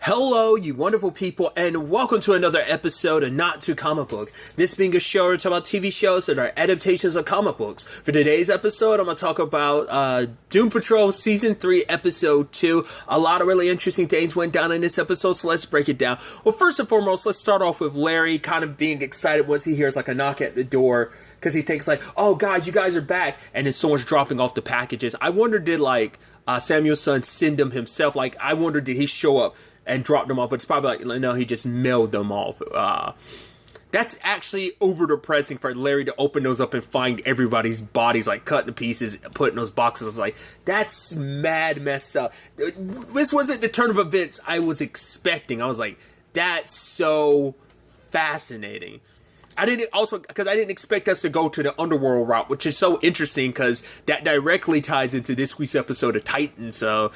Hello, you wonderful people, and welcome to another episode of Not Too Comic Book. This being a show where we talk about TV shows that are adaptations of comic books. For today's episode, I'm going to talk about Doom Patrol Season 3, Episode 2. A lot of really interesting things went down in this episode, so let's break it down. Well, first and foremost, let's start off with Larry kind of being excited once he hears like a knock at the door, because he thinks like, oh guys, you guys are back, and then someone's dropping off the packages. I wonder, did Samuel's son send them himself? Like, I wonder, did he show up and dropped them off? But it's probably like, no, he just mailed them off. That's actually over depressing for Larry to open those up and find everybody's bodies like cut to pieces, put in those boxes. I was like, that's mad messed up. This wasn't the turn of events I was expecting. I was like, that's so fascinating. I didn't expect us to go to the underworld route, which is so interesting because that directly ties into this week's episode of Titan. So,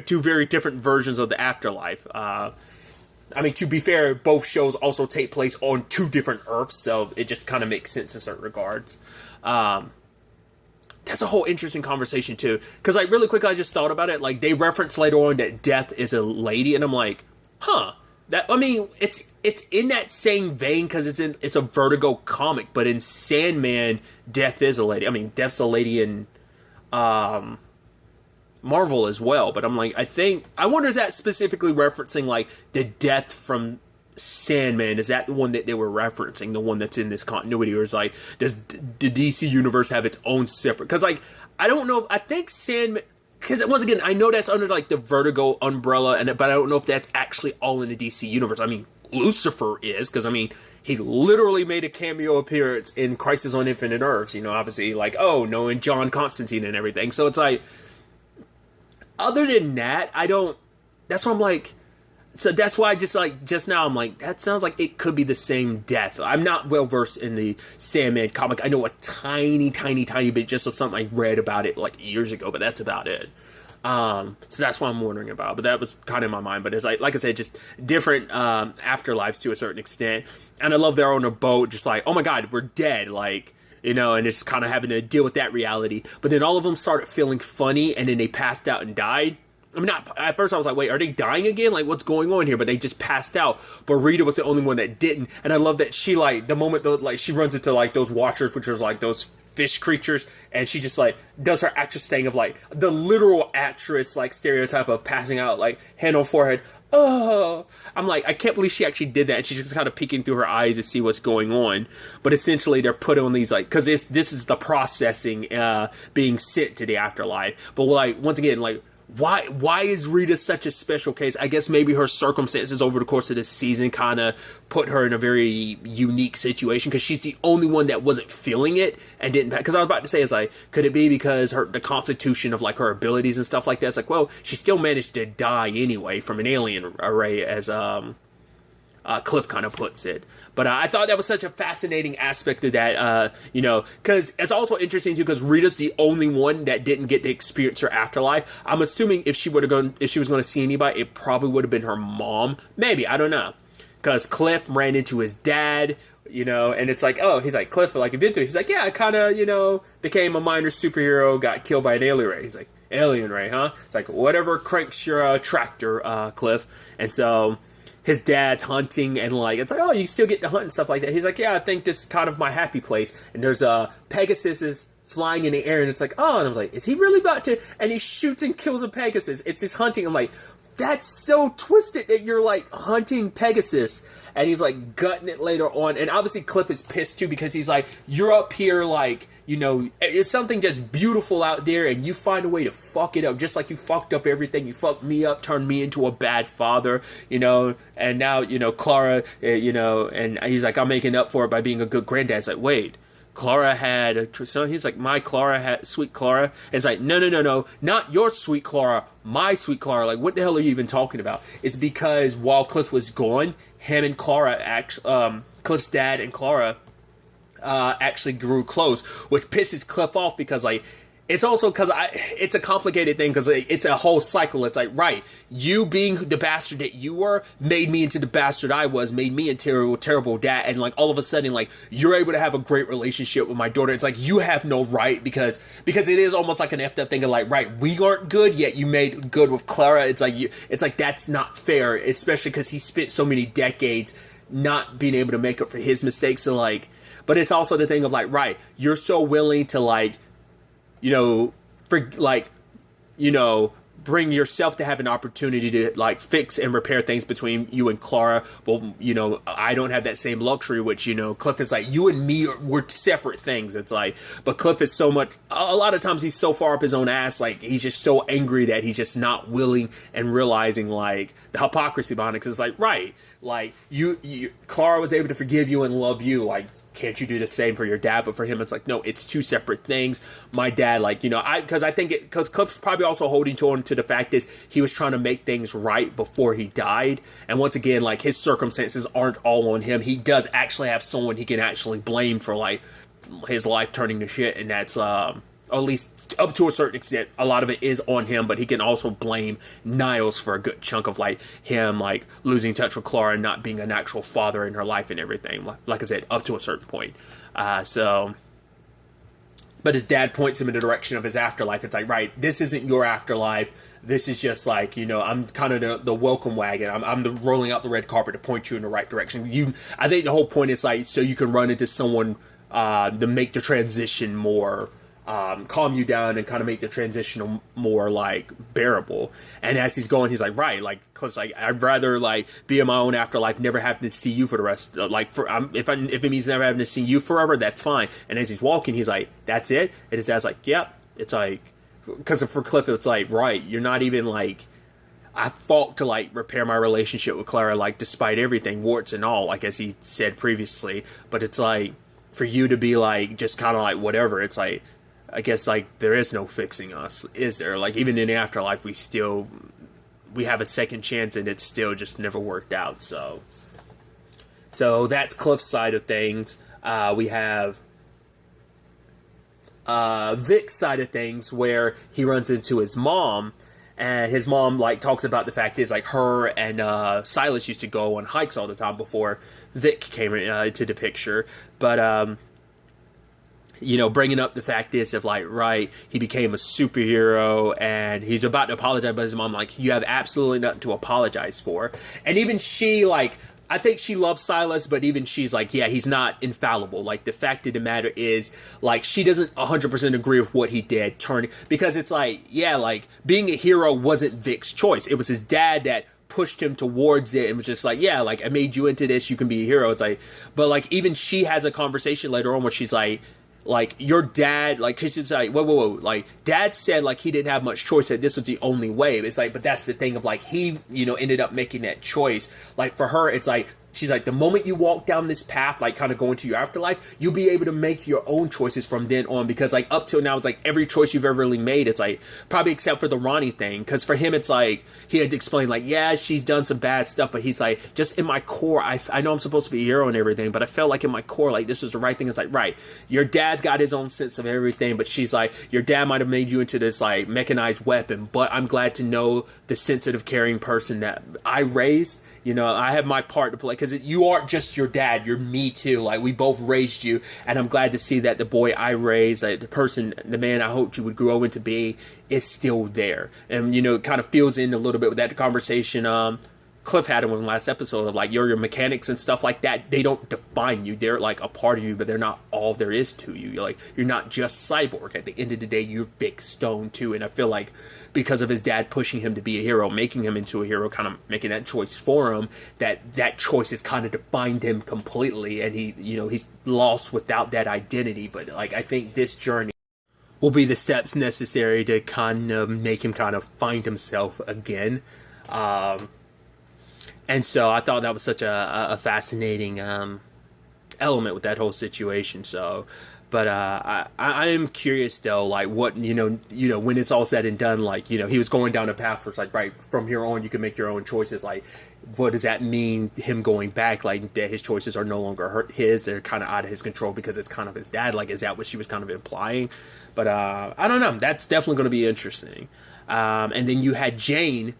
two very different versions of the afterlife. To be fair, both shows also take place on two different Earths, so it just kind of makes sense in certain regards. That's a whole interesting conversation too, because like really quick, I just thought about it. Like they reference later on that Death is a lady, and I'm like, huh. It's in that same vein because it's a Vertigo comic, but in Sandman, Death is a lady. I mean, Death's a lady in Marvel as well. But I'm like, I wonder, is that specifically referencing like the Death from Sandman? Is that the one that they were referencing, the one that's in this continuity, or is like, does the DC universe have its own separate? Because like, I don't know. I think Sandman. Because once again, I know that's under like the Vertigo umbrella, but I don't know if that's actually all in the DC universe. I mean, Lucifer is, because I mean, he literally made a cameo appearance in Crisis on Infinite Earths. You know, obviously, like, knowing John Constantine and everything. So it's like, other than that, I don't. That's why I'm like. So that's why just now I'm like, that sounds like it could be the same Death. I'm not well versed in the Sandman comic. I know a tiny bit just of something I read about it like years ago, but that's about it. So that's what I'm wondering about. But that was kind of in my mind. But it's like I said, just different afterlives to a certain extent. And I love they're on a boat, just like, oh my god, we're dead, like. You know, and it's kind of having to deal with that reality. But then all of them started feeling funny, and then they passed out and died. I mean, not at first I was like, wait, are they dying again? Like, what's going on here? But they just passed out. But Rita was the only one that didn't. And I love that she, like, the moment, like, she runs into, like, those watchers, which are, like, those fish creatures, and she just, like, does her actress thing of, like, the literal actress, like, stereotype of passing out, like, hand on forehead. Oh, I'm like, I can't believe she actually did that. And she's just kind of peeking through her eyes to see what's going on. But essentially, they're put on these, like, because this is the processing being sent to the afterlife. But, like, once again, like, why is Rita such a special case? I guess maybe her circumstances over the course of this season kind of put her in a very unique situation, because she's the only one that wasn't feeling it and didn't. Because I was about to say, it's like, could it be because the constitution of like her abilities and stuff like that? It's like, well, she still managed to die anyway from an alien array, as Cliff kind of puts it. But I thought that was such a fascinating aspect of that, because it's also interesting too, because Rita's the only one that didn't get to experience her afterlife. I'm assuming if she was going to see anybody, it probably would have been her mom. Maybe, I don't know. Because Cliff ran into his dad, and it's like, oh, he's like, Cliff, like, you've been through it. He's like, yeah, I kind of, became a minor superhero, got killed by an alien ray. He's like, alien ray, huh? It's like, whatever cranks your tractor, Cliff. And so his dad's hunting, and like, it's like, oh, you still get to hunt and stuff like that. He's like, yeah, I think this is kind of my happy place. And there's Pegasus is flying in the air, and it's like, oh, and I was like, is he really about to? And he shoots and kills a Pegasus. It's his hunting. I'm like, that's so twisted that you're like hunting Pegasus. And he's like gutting it later on. And obviously Cliff is pissed too, because he's like, you're up here like, it's something just beautiful out there, and you find a way to fuck it up, just like you fucked up everything. You fucked me up, turned me into a bad father, and now, Clara, and he's like, I'm making up for it by being a good granddad. It's like, wait, Clara had a son. He's like, my Clara had sweet Clara. It's like, no, not your sweet Clara, my sweet Clara. Like, what the hell are you even talking about? It's because while Cliff was gone, him and Clara, Cliff's dad and Clara, actually grew close, which pisses Cliff off, because like, it's also because it's a complicated thing because it's a whole cycle. It's like, right, you being the bastard that you were made me into the bastard I was, made me a terrible, terrible dad. And like all of a sudden, like you're able to have a great relationship with my daughter. It's like you have no right because it is almost like an effed up thing of like, right, we aren't good yet. You made good with Clara. It's like that's not fair, especially because he spent so many decades not being able to make up for his mistakes. So like, but it's also the thing of like, right, you're so willing to like, bring yourself to have an opportunity to like fix and repair things between you and Clara. Well, I don't have that same luxury, which, Cliff is like, you and me, we're separate things. It's like, but Cliff is so much, a lot of times he's so far up his own ass, like he's just so angry that he's just not willing and realizing like the hypocrisy behind it. Cause it's like, right, like Clara was able to forgive you and love you, like, can't you do the same for your dad? But for him, it's like, no, it's two separate things. My dad, like, because Cliff's probably also holding on to the fact is he was trying to make things right before he died. And once again, like his circumstances aren't all on him. He does actually have someone he can actually blame for like his life turning to shit. And that's, or at least up to a certain extent, a lot of it is on him, but he can also blame Niles for a good chunk of like him like losing touch with Clara and not being an actual father in her life and everything. Like I said, up to a certain point. But his dad points him in the direction of his afterlife. It's like, right, this isn't your afterlife. This is just like, I'm kind of the welcome wagon. I'm the rolling out the red carpet to point you in the right direction. I think the whole point is like, so you can run into someone to make the transition more calm you down and kind of make the transition more like bearable. And as he's going, he's like, right, like Cliff's like, I'd rather like be in my own afterlife, never having to see you for the rest. If it means never having to see you forever, that's fine. And as he's walking, he's like, that's it. And his dad's like, yep. It's like, because for Cliff, it's like, right, you're not even like, I fought to like repair my relationship with Clara, like despite everything, warts and all, like as he said previously. But it's like for you to be like just kind of like whatever. It's like, I guess like there is no fixing us, is there? Like even in the afterlife, we have a second chance, and it's still just never worked out. So that's Cliff's side of things. We have Vic's side of things, where he runs into his mom, and his mom like talks about the fact is like her and Silas used to go on hikes all the time before Vic came into the picture, but bringing up the fact is of like, right, he became a superhero and he's about to apologize, but his mom like, you have absolutely nothing to apologize for. And even she like, I think she loves Silas, but even she's like, yeah, he's not infallible. Like the fact of the matter is like, she doesn't 100% agree with what he did because it's like, yeah, like being a hero wasn't Vic's choice. It was his dad that pushed him towards it and was just like, yeah, like I made you into this, you can be a hero. It's like, but like even she has a conversation later on where she's like your dad, like she's like, whoa, like dad said like he didn't have much choice, that this was the only way. It's like, but that's the thing of like he ended up making that choice. Like for her, it's like she's like, the moment you walk down this path, like kind of going to your afterlife, you'll be able to make your own choices from then on. Because like up till now, it's like every choice you've ever really made, it's like probably except for the Ronnie thing. Because for him, it's like he had to explain like, yeah, she's done some bad stuff, but he's like, just in my core, I know I'm supposed to be a hero and everything, but I felt like in my core, like this was the right thing. It's like, right, your dad's got his own sense of everything, but she's like, your dad might have made you into this like mechanized weapon, but I'm glad to know the sensitive, caring person that I raised. I have my part to play, because you aren't just your dad, you're me too. Like we both raised you, and I'm glad to see that the boy I raised, like the man I hoped you would grow into be, is still there. And it kind of fills in a little bit with that conversation Cliff had in the last episode of like your mechanics and stuff like that. They don't define you. They're like a part of you, but they're not all there is to you. You're not just Cyborg. At the end of the day, you're Vic Stone too. And I feel like because of his dad pushing him to be a hero, making him into a hero, kind of making that choice for him, that choice has kind of defined him completely, and he's lost without that identity. But like I think this journey will be the steps necessary to kind of make him kind of find himself again. And so I thought that was such a fascinating element with that whole situation. So But I am curious though, like what when it's all said and done, like he was going down a path where it's like right from here on you can make your own choices. Like, what does that mean? Him going back, like that his choices are no longer his; they're kind of out of his control because it's kind of his dad. Like, is that what she was kind of implying? But I don't know. That's definitely going to be interesting. And then you had Jane.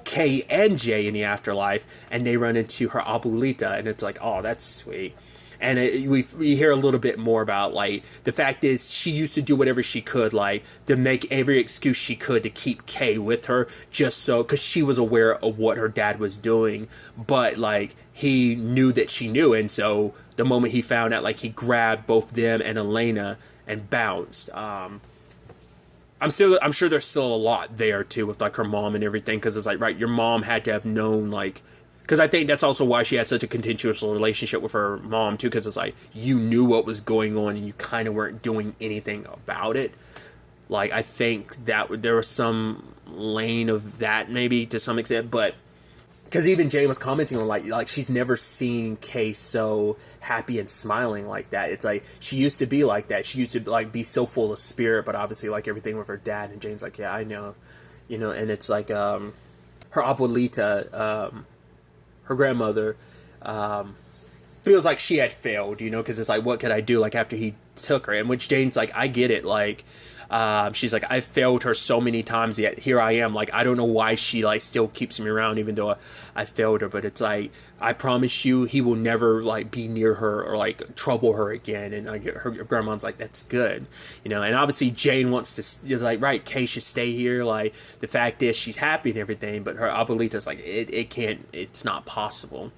Kay and Jay in the afterlife, and they run into her abuelita, and it's like, oh, that's sweet. And we hear a little bit more about, like, the fact is she used to do whatever she could, like, to make every excuse she could to keep Kay with her, just so, because she was aware of what her dad was doing, but, like, he knew that she knew, and so the moment he found out, like, he grabbed both them and Elena and bounced. I'm sure there's still a lot there, too, with, like, her mom and everything, because it's like, right, your mom had to have known, like, because I think that's also why she had such a contentious relationship with her mom, too, because it's like, you knew what was going on and you kind of weren't doing anything about it. Like, I think that there was some lane of that, maybe, to some extent, but, because even Jay was commenting on, like she's never seen Kay so happy and smiling like that. It's like, she used to be like that. She used to, like, be so full of spirit, but obviously, like, everything with her dad, and Jane's like, yeah, I know, and it's like, her abuelita, her grandmother, feels like she had failed, because it's like, what could I do, like, after he took her? And which Jane's like, I get it, like, she's like, I failed her so many times, yet here I am, like, I don't know why she, like, still keeps me around, even though I failed her, but it's like, I promise you, he will never, like, be near her, or, like, trouble her again, and like, her grandma's like, that's good, and obviously, Jane wants to, is like, right, Kay should stay here, like, the fact is, she's happy and everything, but her abuelita's like, it can't, it's not possible,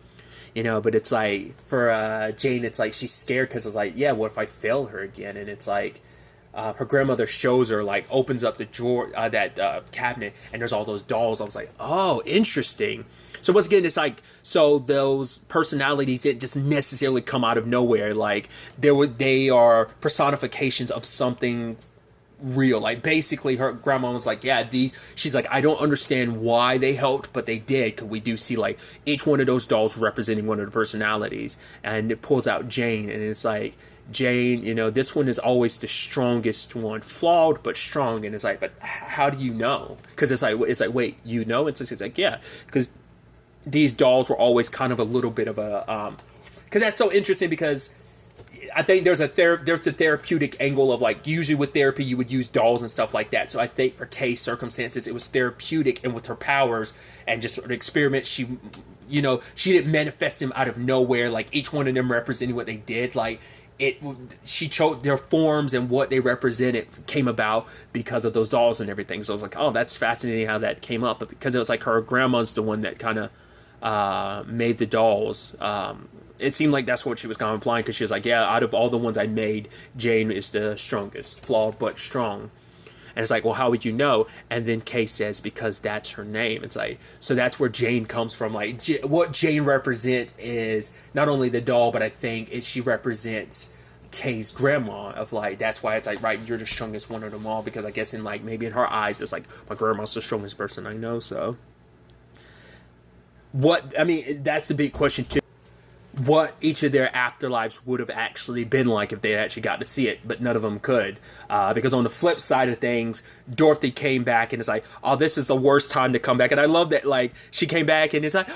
but it's like, for Jane, it's like, she's scared, because it's like, yeah, what if I fail her again, and it's like, her grandmother shows her, like, opens up the drawer, that cabinet, and there's all those dolls. I was like, oh, interesting. So once again, it's like, so those personalities didn't just necessarily come out of nowhere. Like, they are personifications of something real. Like, basically, her grandma was like, yeah, she's like, I don't understand why they helped, but they did, because we do see, like, each one of those dolls representing one of the personalities, and it pulls out Jane, and it's like, Jane, this one is always the strongest one, flawed but strong, and it's like, but how do you know? Because it's like, wait, it's like, yeah, because these dolls were always kind of a little bit of a, because that's so interesting, because I think there's a therapeutic angle of, like, usually with therapy you would use dolls and stuff like that. So I think for Kay's circumstances it was therapeutic, and with her powers and just an experiment, she didn't manifest them out of nowhere. Like, each one of them representing what they did. Like, she chose their forms, and what they represented came about because of those dolls and everything. So I was like, oh, that's fascinating how that came up. But because it was like her grandma's the one that kind of made the dolls. It seemed like that's what she was kind of implying, because she was like, yeah, out of all the ones I made, Jane is the strongest, flawed but strong. And it's like, well, how would you know? And then Kay says, because that's her name. It's like, so that's where Jane comes from. Like, what Jane represents is not only the doll, but I think she represents Kay's grandma, of, like, that's why it's like, right, you're the strongest one of them all, because I guess in, like, maybe in her eyes, it's like, my grandma's the strongest person I know, so. That's the big question, too. What each of their afterlives would have actually been like if they had actually got to see it, but none of them could. Because on the flip side of things, Dorothy came back and it's like, oh, this is the worst time to come back. And I love that, like, she came back and it's like,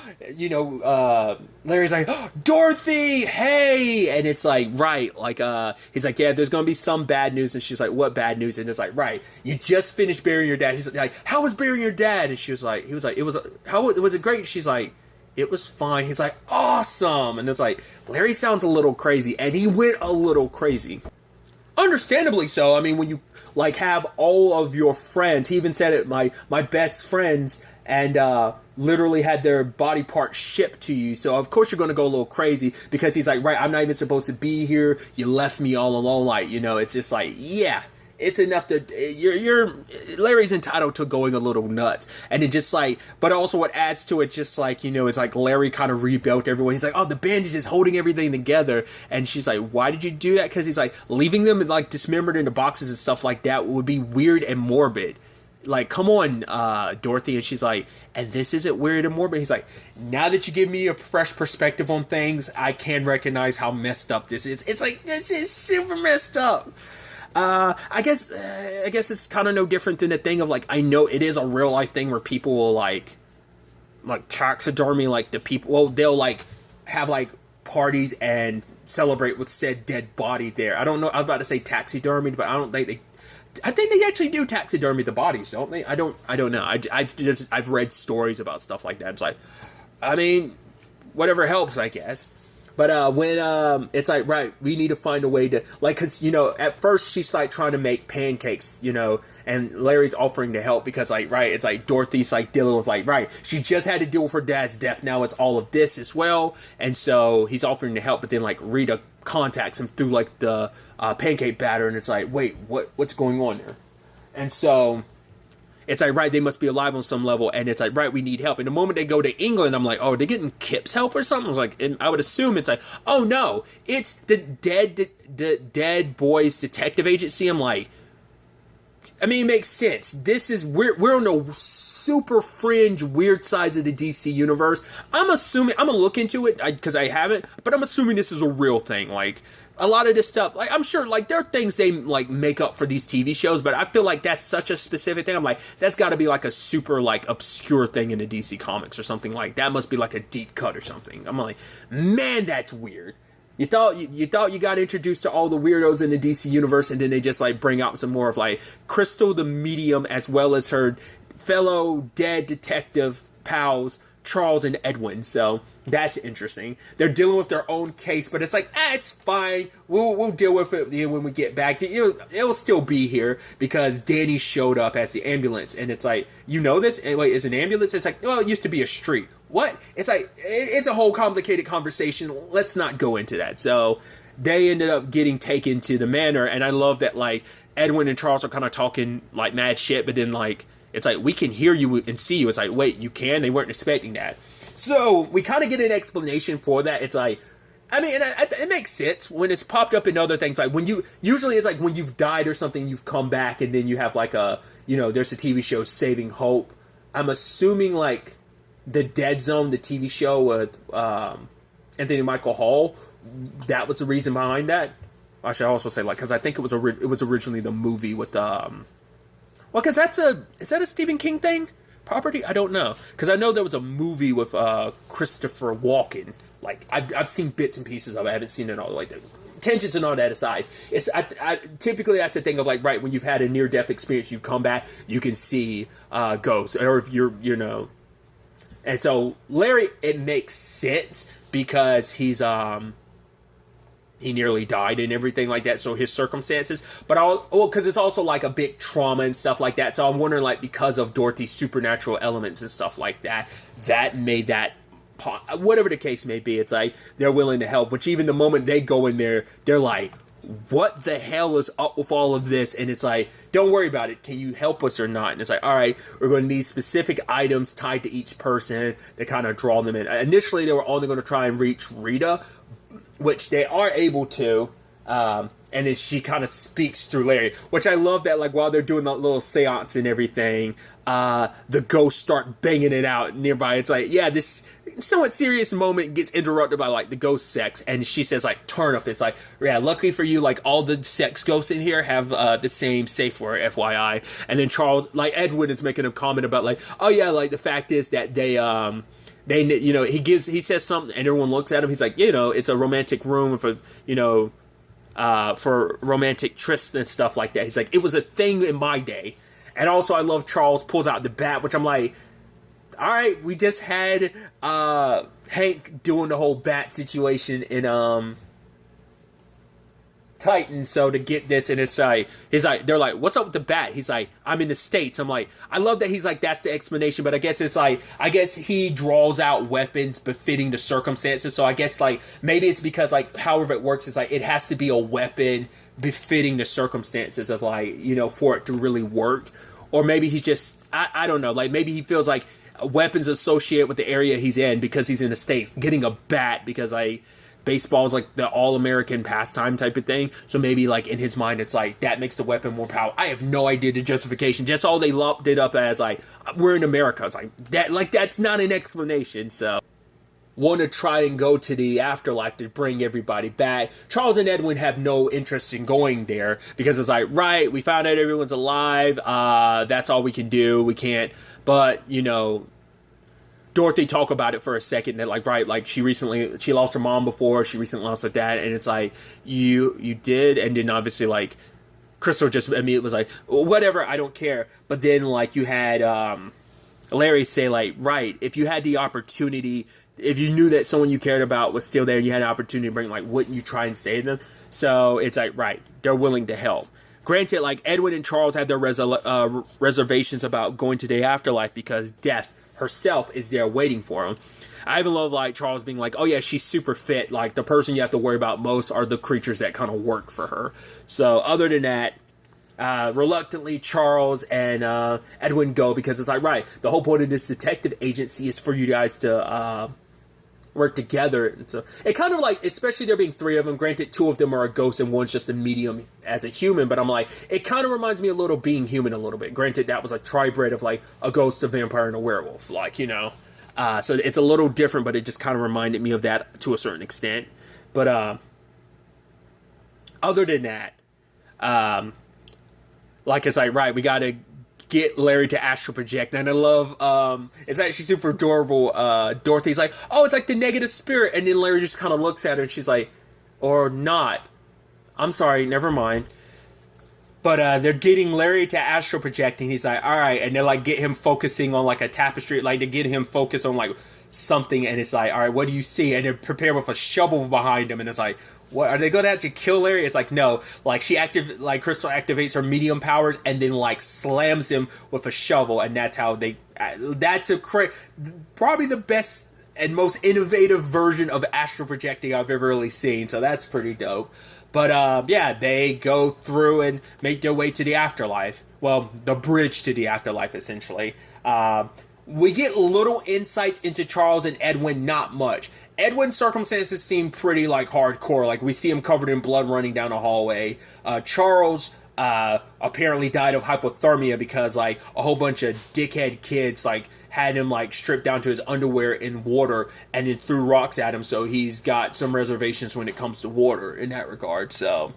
Larry's like, oh, Dorothy, hey! And it's like, right, like, he's like, yeah, there's gonna be some bad news. And she's like, what bad news? And it's like, right, you just finished burying your dad. He's like, how was burying your dad? And he was like, how was it great? She's like, it was fine. He's like, awesome. And it's like, Larry sounds a little crazy. And he went a little crazy. Understandably so. I mean, when you, like, have all of your friends, he even said it, my best friends, and literally had their body parts shipped to you. So, of course, you're going to go a little crazy, because he's like, right, I'm not even supposed to be here. You left me all alone. Like, it's just like, yeah. It's enough to, Larry's entitled to going a little nuts. And it just like, but also what adds to it, just like, it's like Larry kind of rebuilt everyone. He's like, oh, the bandage is holding everything together. And she's like, why did you do that? Because he's like, leaving them like dismembered into boxes and stuff like that would be weird and morbid. like, come on, Dorothy. And she's like, and this isn't weird anymore. But he's like, now that you give me a fresh perspective on things, I can recognize how messed up this is. It's like, this is super messed up. I guess it's kind of no different than the thing of, like, I know it is a real life thing where people will, like taxidermy, like, the people, well, they'll, like, have, like, parties and celebrate with said dead body there. I don't know, I was about to say taxidermy, but I don't think I think they actually do taxidermy the bodies, don't they? I don't know. I've read stories about stuff like that. It's like, I mean, whatever helps, I guess. But when it's like, right, we need to find a way to, like, because, you know, at first she's like trying to make pancakes, you know, and Larry's offering to help because, like, right, it's like Dorothy's like dealing with, like, right, she just had to deal with her dad's death, now it's all of this as well, and so he's offering to help, but then, like, Rita contacts him through, like, the pancake batter, and it's like, wait, what's going on there? And so it's like, right, they must be alive on some level, and it's like, right, we need help. And the moment they go to England, I'm like, oh, they're getting Kip's help or something? I was like, and I would assume it's like, oh no, it's the dead boys detective agency. I'm like, I mean, it makes sense. This is, we're on the super fringe weird sides of the DC universe. I'm assuming, I'm gonna look into it, because I haven't, but I'm assuming this is a real thing, like, a lot of this stuff, like, I'm sure, like, there are things they, like, make up for these TV shows, but I feel like that's such a specific thing. I'm like, that's got to be, like, a super, like, obscure thing in the DC Comics or something like that. Must be, like, a deep cut or something. I'm like, man, that's weird. You thought you got introduced to all the weirdos in the DC universe, and then they just, like, bring out some more of, like, Crystal the Medium, as well as her fellow dead detective pals, Charles and Edwin. So that's interesting. They're dealing with their own case, but it's like, it's fine. We'll deal with it when we get back. It'll still be here because Danny showed up as the ambulance, and it's like, you know this? And wait, is an ambulance? It's like, well, it used to be a street. What? It's like, it's a whole complicated conversation. Let's not go into that. So they ended up getting taken to the manor, and I love that, like, Edwin and Charles are kind of talking like mad shit, but then, like, it's like, we can hear you and see you. It's like, wait, you can? They weren't expecting that. So we kind of get an explanation for that. It's like, I mean, it makes sense when it's popped up in other things. Like, when you, usually it's like when you've died or something, you've come back, and then you have, like, a, you know, there's a TV show, Saving Hope. I'm assuming, like, the Dead Zone, the TV show with Anthony Michael Hall, that was the reason behind that. I should also say, like, because I think it was originally the movie with well, because is that a Stephen King thing? Property? I don't know. Because I know there was a movie with Christopher Walken. Like, I've seen bits and pieces of it. I haven't seen it all. Like, the tangents and all that aside. Typically, that's the thing of, like, right, when you've had a near-death experience, you come back, you can see ghosts. Or if you're, you know. And so, Larry, it makes sense because he's, he nearly died and everything like that, so his circumstances, but because it's also, like, a big trauma and stuff like that, so I'm wondering, like, because of Dorothy's supernatural elements and stuff like that, that made that, whatever the case may be, it's like, they're willing to help, which even the moment they go in there, they're like, what the hell is up with all of this? And it's like, don't worry about it, can you help us or not? And it's like, alright, we're going to need specific items tied to each person to kind of draw them in. Initially, they were only going to try and reach Rita, which they are able to, and then she kind of speaks through Larry, which I love that, like, while they're doing that little seance and everything, the ghosts start banging it out nearby. It's like, yeah, this somewhat serious moment gets interrupted by, like, the ghost sex, and she says, like, turnip. It's like, yeah, luckily for you, like, all the sex ghosts in here have the same safe word, FYI. And then Charles, like, Edwin is making a comment about, like, oh yeah, like, the fact is that they, you know, he says something and everyone looks at him. He's like, you know, it's a romantic room for, you know, for romantic trysts and stuff like that. He's like, it was a thing in my day. And also, I love Charles pulls out the bat, which I'm like, all right, we just had Hank doing the whole bat situation in Titan, so to get this, and it's like, he's like, they're like, what's up with the bat? He's like, I'm in the States. I'm like, I love that he's like, that's the explanation, but I guess it's like, I guess he draws out weapons befitting the circumstances, so I guess, like, maybe it's because, like, however it works, it's like, it has to be a weapon befitting the circumstances of, like, you know, for it to really work, or maybe he just, I don't know, like, maybe he feels like weapons associated with the area he's in because he's in the States, getting a bat because baseball's like the all-American pastime type of thing. So maybe like in his mind, it's like that makes the weapon more powerful. I have no idea the justification. Just all they lumped it up as like, we're in America. It's like that, like that's not an explanation. So want to try and go to the afterlife to bring everybody back. Charles and Edwin have no interest in going there because it's like, right, we found out everyone's alive. That's all we can do. We can't, but you know, Dorothy talk about it for a second. They're like, right, like she lost her mom before, she recently lost her dad, and it's like, you did, and then obviously like Crystal just immediately was like, whatever, I don't care. But then like you had Larry say like, right, if you had the opportunity, if you knew that someone you cared about was still there and you had an opportunity to bring, like, wouldn't you try and save them? So it's like, right, they're willing to help. Granted, like Edwin and Charles had their reservations about going to the afterlife because death herself is there waiting for them. I even love like Charles being like, oh yeah, she's super fit. Like the person you have to worry about most are the creatures that kind of work for her. So other than that, reluctantly Charles and Edwin go because it's like, right, the whole point of this detective agency is for you guys to work together. And so it kind of like, especially there being three of them, granted two of them are a ghost and one's just a medium as a human, but I'm like, it kind of reminds me a little Being Human a little bit. Granted that was a tribrid of like a ghost, a vampire, and a werewolf, like, you know, so it's a little different, but it just kind of reminded me of that to a certain extent. But other than that, like it's like, right, we gotta get Larry to astral project. And I love, it's actually super adorable. Dorothy's like, oh, it's like the negative spirit. And then Larry just kind of looks at her and she's like, or not. I'm sorry, never mind. But they're getting Larry to astral project and he's like, all right. And they're like, get him focusing on like a tapestry, like to get him focused on like something. And it's like, all right, what do you see? And they're prepared with a shovel behind him. And it's like, what, are they going to have to kill Larry? It's like, no, like Crystal activates her medium powers and then like slams him with a shovel. And that's how that's probably the best and most innovative version of astral projecting I've ever really seen. So that's pretty dope. But yeah, they go through and make their way to the afterlife. Well, the bridge to the afterlife, essentially. We get little insights into Charles and Edwin, not much. Edwin's circumstances seem pretty like hardcore. Like we see him covered in blood running down a hallway. Charles apparently died of hypothermia because like a whole bunch of dickhead kids like had him like stripped down to his underwear in water and then threw rocks at him. So he's got some reservations when it comes to water in that regard. So,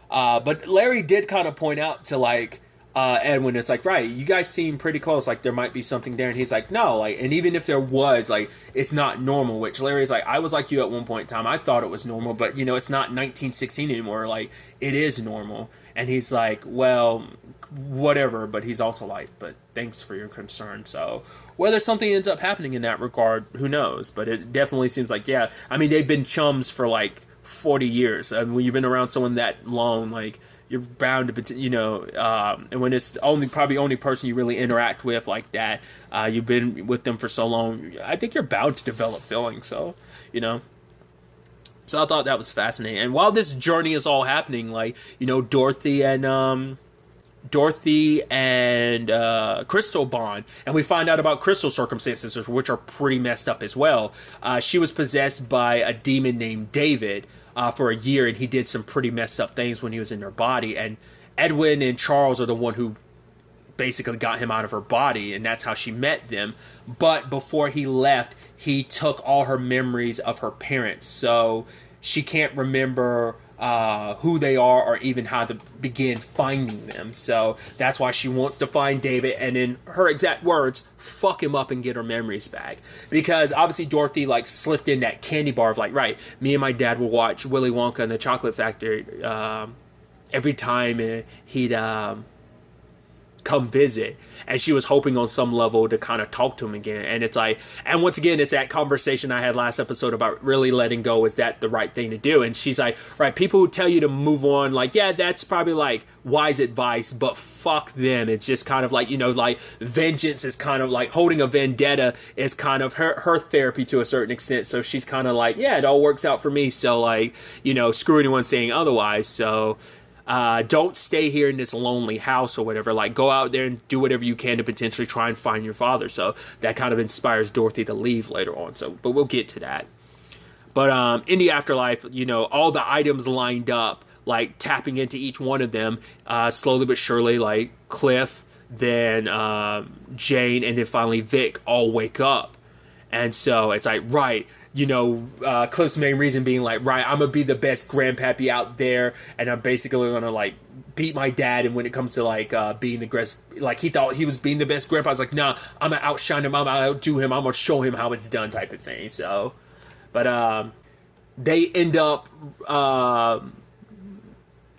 but Larry did kind of point out to like Edwin, it's like, right, you guys seem pretty close, like there might be something there, and he's like, no, like, and even if there was, like, it's not normal, which Larry's like, I was like you at one point in time, I thought it was normal, but, you know, it's not 1916 anymore, like, it is normal, and he's like, well, whatever, but he's also like, but thanks for your concern. So whether something ends up happening in that regard, who knows, but it definitely seems like, yeah, I mean, they've been chums for, like, 40 years, and when you've been around someone that long, like, you're bound to, you know, and when it's probably only person you really interact with like that, you've been with them for so long, I think you're bound to develop feelings. So, you know, so I thought that was fascinating. And while this journey is all happening, like, you know, Dorothy and Crystal bond, and we find out about Crystal's circumstances, which are pretty messed up as well. She was possessed by a demon named David for a year, and he did some pretty messed up things when he was in her body, and Edwin and Charles are the one who basically got him out of her body, and that's how she met them. But before he left, he took all her memories of her parents, so she can't remember who they are or even how to begin finding them. So that's why she wants to find David, and in her exact words, fuck him up and get her memories back. Because obviously Dorothy like slipped in that candy bar of like, right, me and my dad will watch Willy Wonka and the Chocolate Factory every time he'd come visit, and she was hoping on some level to kind of talk to him again. And it's like, and once again, it's that conversation I had last episode about really letting go. Is that the right thing to do? And she's like, right, people who tell you to move on, like, yeah, that's probably like wise advice, but fuck them. It's just kind of like, you know, like vengeance is kind of like holding a vendetta is kind of her therapy to a certain extent. So she's kind of like, yeah, it all works out for me. So like, you know, screw anyone saying otherwise. So don't stay here in this lonely house or whatever. Like, go out there and do whatever you can to potentially try and find your father. So that kind of inspires Dorothy to leave later on. So, but we'll get to that. But in the afterlife, all the items lined up, like tapping into each one of them, slowly but surely, like Cliff, then Jane, and then finally Vic all wake up. And so it's like, right, Cliff's main reason being like, right, I'm going to be the best grandpappy out there, and I'm basically going to, like, beat my dad. And when it comes to, like, being the best, like, he thought he was being the best grandpa. I was like, nah, I'm going to outshine him, I'm going to outdo him, I'm going to show him how it's done type of thing. So, but they end up,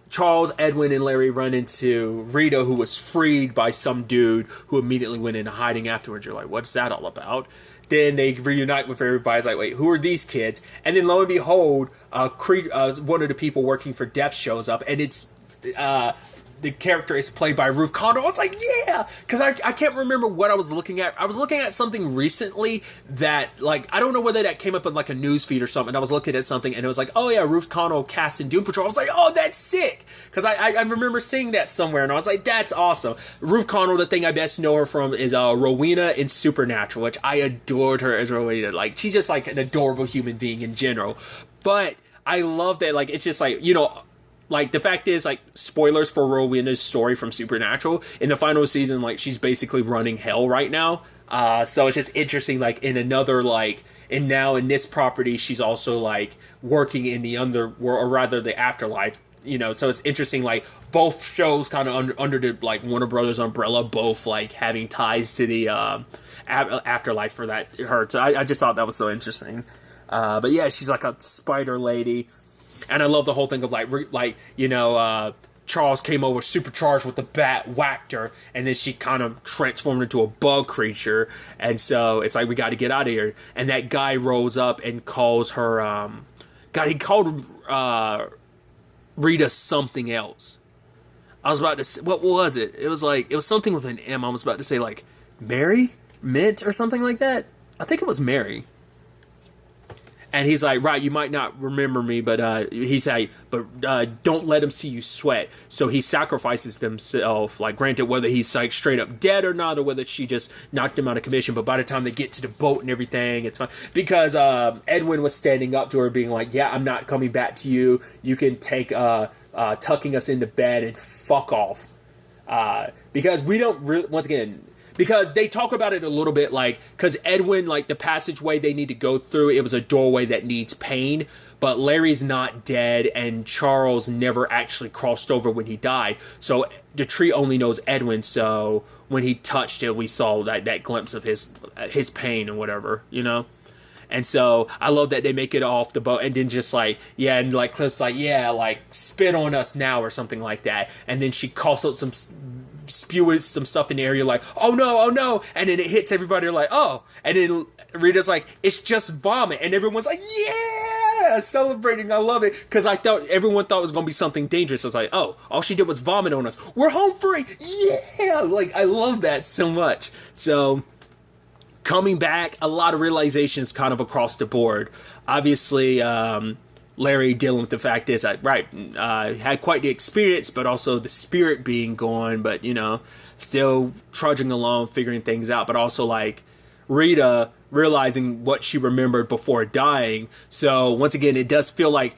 Charles, Edwin, and Larry run into Rita, who was freed by some dude who immediately went into hiding afterwards. You're like, what's that all about? Then they reunite with everybody. It's like, wait, who are these kids? And then lo and behold, one of the people working for Death shows up, and it's the character is played by Ruth Condor. I was like, yeah, because I can't remember what I was looking at. I was looking at something recently that, like, I don't know whether that came up in like a news feed or something. I was looking at something and it was like, oh yeah, Ruth Condor cast in Doom Patrol. I was like, oh, that's sick, because I remember seeing that somewhere and I was like, that's awesome. Ruth Condor, the thing I best know her from is Rowena in Supernatural, which I adored her as Rowena. Like, she's just like an adorable human being in general. But I love that, like, it's just like, like, the fact is, like, spoilers for Rowena's story from Supernatural. In the final season, like, she's basically running hell right now. So it's just interesting, like, in another, like, and now in this property, she's also, like, working in the underworld, or rather the afterlife, so it's interesting, like, both shows kind of under the, like, Warner Brothers umbrella, both, like, having ties to the afterlife for that, her. So I just thought that was so interesting. But yeah, she's like a spider lady. And I love the whole thing of, Charles came over supercharged with the bat, whacked her, and then she kind of transformed into a bug creature. And so it's like, we got to get out of here. And that guy rolls up and calls her, he called Rita something else. I was about to say, what was it? It was something with an M. I was about to say, like, Mary? Mint or something like that? I think it was Mary. And he's like, right, you might not remember me, but he's like, but don't let him see you sweat. So he sacrifices himself, like, granted, whether he's like straight up dead or not, or whether she just knocked him out of commission. But by the time they get to the boat and everything, it's fine. Because Edwin was standing up to her being like, yeah, I'm not coming back to you. You can take tucking us into bed and fuck off. Because we don't really, once again, because they talk about it a little bit, like, because Edwin, like, the passageway they need to go through, it was a doorway that needs pain, but Larry's not dead, and Charles never actually crossed over when he died, so the tree only knows Edwin, so when he touched it, we saw that glimpse of his pain and whatever, And so I love that they make it off the boat, and then just like, yeah, and like Cliff's like, yeah, like, spit on us now or something like that, and then she coughs up spewing some stuff in the air. You're like, oh no, and then it hits everybody. You're like, oh, and then Rita's like, it's just vomit, and everyone's like, yeah, celebrating. I love it, because everyone thought it was gonna be something dangerous. So it's like, oh, all she did was vomit on us. We're home free. Yeah, like, I love that so much. So coming back, a lot of realizations kind of across the board. Obviously, Larry dealing with the fact is that, right, had quite the experience, but also the spirit being gone, but, still trudging along, figuring things out, but also, like, Rita realizing what she remembered before dying. So, once again, it does feel like,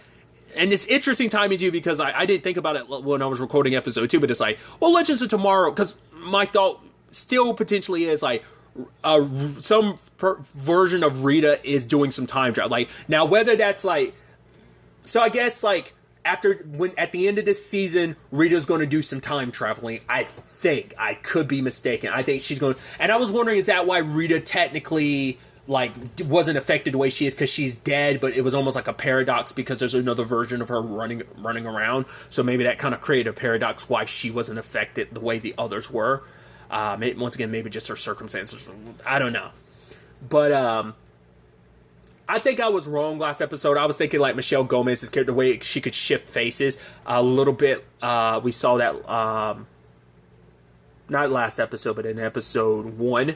and it's interesting timing too, because I didn't think about it when I was recording episode 2, but it's like, well, Legends of Tomorrow, because my thought still potentially is, like, some version of Rita is doing some time travel. Like, now, whether that's, like, so I guess, like, at the end of this season, Rita's going to do some time traveling. I think. I could be mistaken. I think she's going to, and I was wondering, is that why Rita technically, like, wasn't affected the way she is, because she's dead, but it was almost like a paradox because there's another version of her running around. So maybe that kind of created a paradox why she wasn't affected the way the others were. Once again, maybe just her circumstances. I don't know. But, I think I was wrong last episode. I was thinking, like, Michelle Gomez's character, the way she could shift faces a little bit. We saw that, not last episode, but in episode 1.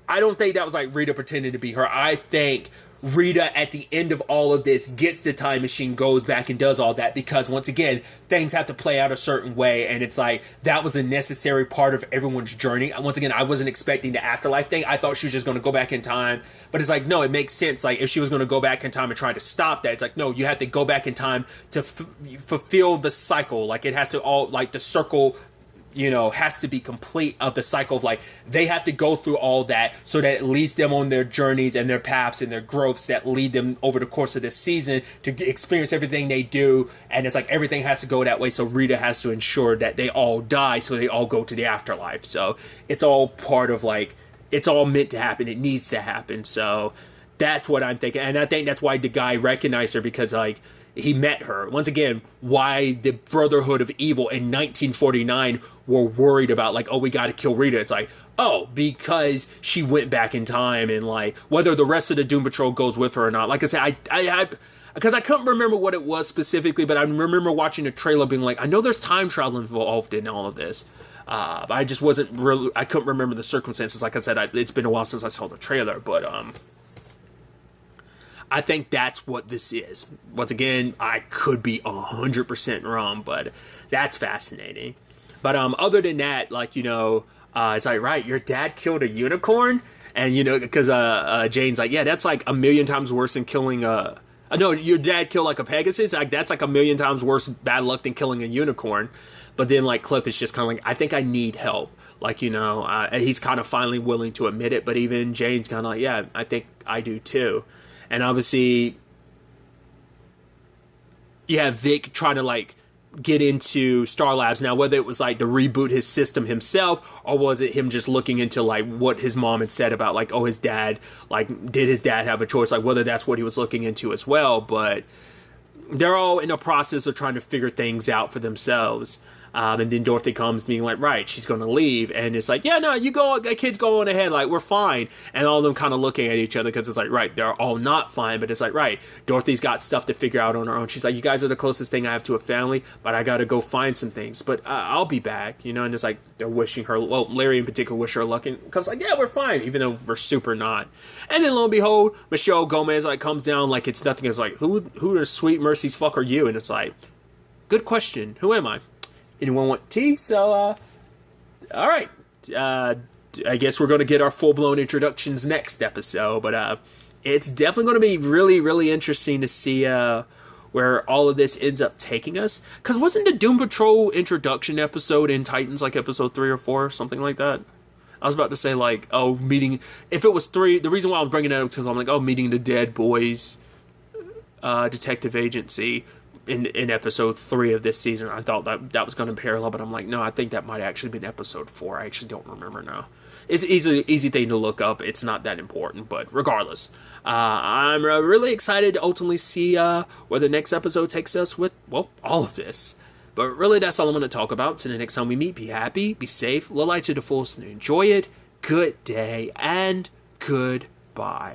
I don't think that was like Rita pretending to be her. I think Rita at the end of all of this gets the time machine, goes back and does all that because once again, things have to play out a certain way, and it's like that was a necessary part of everyone's journey. Once again, I wasn't expecting the afterlife thing. I thought she was just going to go back in time, but it's like, no, it makes sense. Like if she was going to go back in time and try to stop that, it's like, no, you have to go back in time to fulfill the cycle. Like it has to all, like the circle, you know, has to be complete of the cycle of like they have to go through all that so that it leads them on their journeys and their paths and their growths that lead them over the course of this season to experience everything they do. And it's like everything has to go that way, so Rita has to ensure that they all die so they all go to the afterlife. So it's all part of like, it's all meant to happen, it needs to happen. So that's what I'm thinking, and I think that's why the guy recognized her, because like he met her. Once again, why the Brotherhood of Evil in 1949 were worried about like, oh, we got to kill Rita. It's like, oh, because she went back in time, and like whether the rest of the Doom Patrol goes with her or not. Like I said, because I couldn't remember what it was specifically, but I remember watching the trailer being like, I know there's time travel involved in all of this. But I just wasn't really, I couldn't remember the circumstances. Like I said, it's been a while since I saw the trailer, but I think that's what this is. Once again, I could be 100% wrong, but that's fascinating. But other than that, like, you know, it's like, right, your dad killed a unicorn? And, you know, because Jane's like, yeah, that's like 1,000,000 times worse than killing a... no, your dad killed like a Pegasus? Like, that's like 1,000,000 times worse bad luck than killing a unicorn. But then, like, Cliff is just kind of like, I think I need help. Like, you know, he's kind of finally willing to admit it. But even Jane's kind of like, yeah, I think I do too. And obviously, you have Vic trying to, like, get into Star Labs. Now, whether it was, like, to reboot his system himself, or was it him just looking into, like, what his mom had said about, like, oh, his dad, like, did his dad have a choice? Like, whether that's what he was looking into as well. But they're all in the process of trying to figure things out for themselves. And then Dorothy comes being like, right, she's going to leave. And it's like, yeah, no, you go, kids go on ahead. Like, we're fine. And all of them kind of looking at each other because it's like, right, they're all not fine. But it's like, right, Dorothy's got stuff to figure out on her own. She's like, you guys are the closest thing I have to a family, but I got to go find some things. But I'll be back, you know? And it's like, they're wishing her, well, Larry in particular wish her luck. And because like, yeah, we're fine, even though we're super not. And then lo and behold, Michelle Gomez like comes down like it's nothing. It's like, who the sweet mercies fuck are you? And it's like, good question. Who am I? Anyone want tea? So, all right. I guess we're going to get our full-blown introductions next episode. But it's definitely going to be really, really interesting to see where all of this ends up taking us. Because wasn't the Doom Patrol introduction episode in Titans like episode 3 or 4 or something like that? I was about to say, like, oh, meeting... If it was 3... The reason why I'm bringing that up is because I'm like, oh, meeting the Dead Boys detective agency... In episode 3 of this season. I thought that was going to parallel, but I'm like, no, I think that might actually be in episode 4. I actually don't remember now. It's an easy thing to look up. It's not that important, but regardless, I'm really excited to ultimately see where the next episode takes us with, well, all of this. But really, that's all I'm going to talk about. Till the next time we meet, be happy, be safe, live life to the fullest, and enjoy it. Good day, and goodbye.